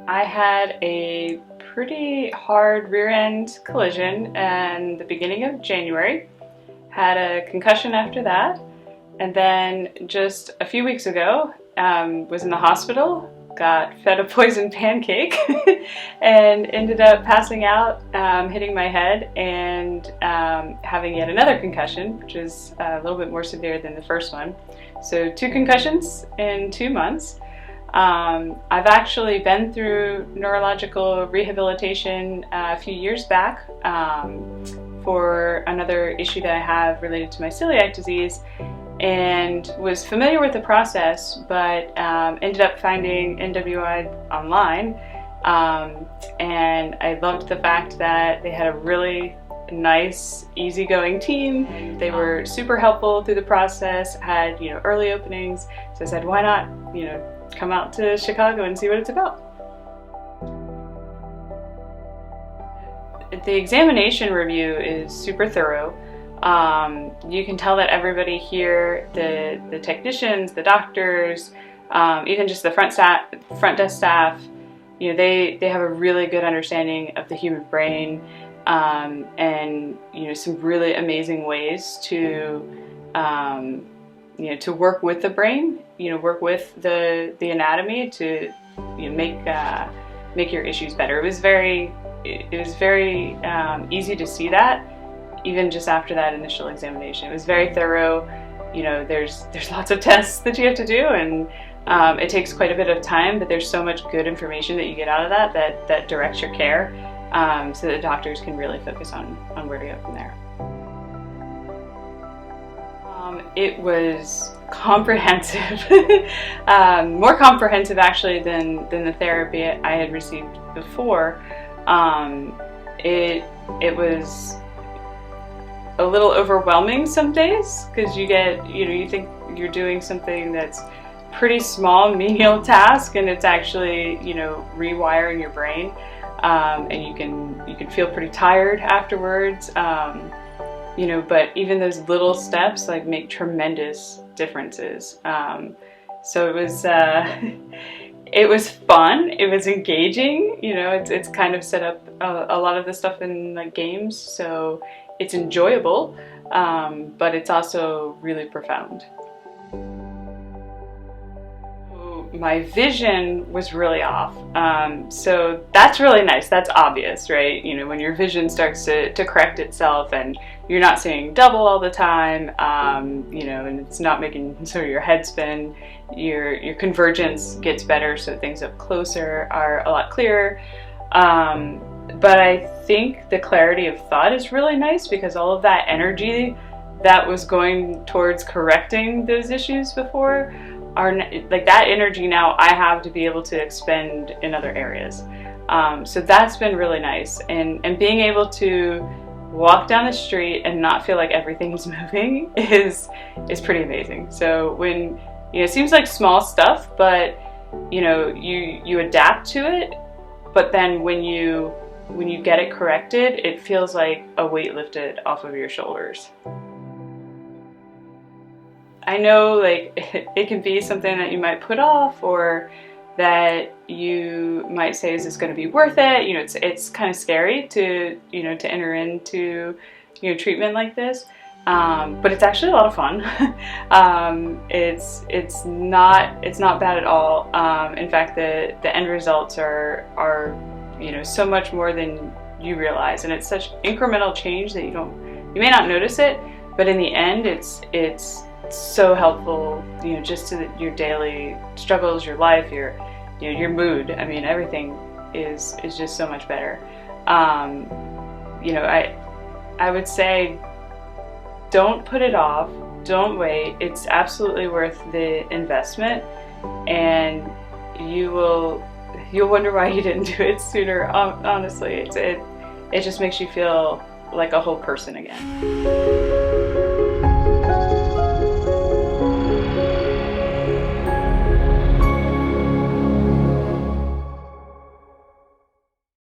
I had a pretty hard rear end collision in the beginning of January, had a concussion after that, and then just a few weeks ago was in the hospital, got fed a poisoned pancake and ended up passing out, hitting my head and having yet another concussion, which is a little bit more severe than the first one. So 2 concussions in 2 months. I've actually been through neurological rehabilitation a few years back for another issue that I have related to my celiac disease, and was familiar with the process, but ended up finding NWI online, and I loved the fact that they had a really nice, easygoing team. They were super helpful through the process, had early openings, so I said, why not come out to Chicago and see what it's about. The examination review is super thorough. You can tell that everybody here, the technicians, the doctors, even just the front desk staff, they have a really good understanding of the human brain, and some really amazing ways to to work with the brain, work with the anatomy to make your issues better. It was very easy to see that even just after that initial examination. It was very thorough. There's lots of tests that you have to do, and it takes quite a bit of time, but there's so much good information that you get out of that directs your care, so that doctors can really focus on where to go from there. It was comprehensive, more comprehensive actually than the therapy I had received before. It was a little overwhelming some days, because you get, you think you're doing something that's pretty small, menial task, and it's actually, rewiring your brain, and you can feel pretty tired afterwards. But even those little steps make tremendous differences. So it was fun. It was engaging. It's kind of set up a lot of the stuff in games, so it's enjoyable, but it's also really profound. My vision was really off, so that's really nice. That's obvious, right? When your vision starts to correct itself and you're not seeing double all the time, and it's not making your head spin, your convergence gets better, so things up closer are a lot clearer. But I think the clarity of thought is really nice, because all of that energy that was going towards correcting those issues before are that energy now I have to be able to expend in other areas. So that's been really nice, and being able to walk down the street and not feel like everything's moving is pretty amazing. So when it seems like small stuff, but you adapt to it, but then when you get it corrected, it feels like a weight lifted off of your shoulders. I know it can be something that you might put off, or that you might say, is this going to be worth it? It's kind of scary to to enter into treatment like this, but it's actually a lot of fun. It's not bad at all. In fact, the end results are so much more than you realize, and it's such incremental change that you may not notice it, but in the end, it's so helpful, just to your daily struggles, your life, your mood. I mean, everything is just so much better. I would say, don't put it off, don't wait. It's absolutely worth the investment, and you'll wonder why you didn't do it sooner. Honestly, it just makes you feel like a whole person again.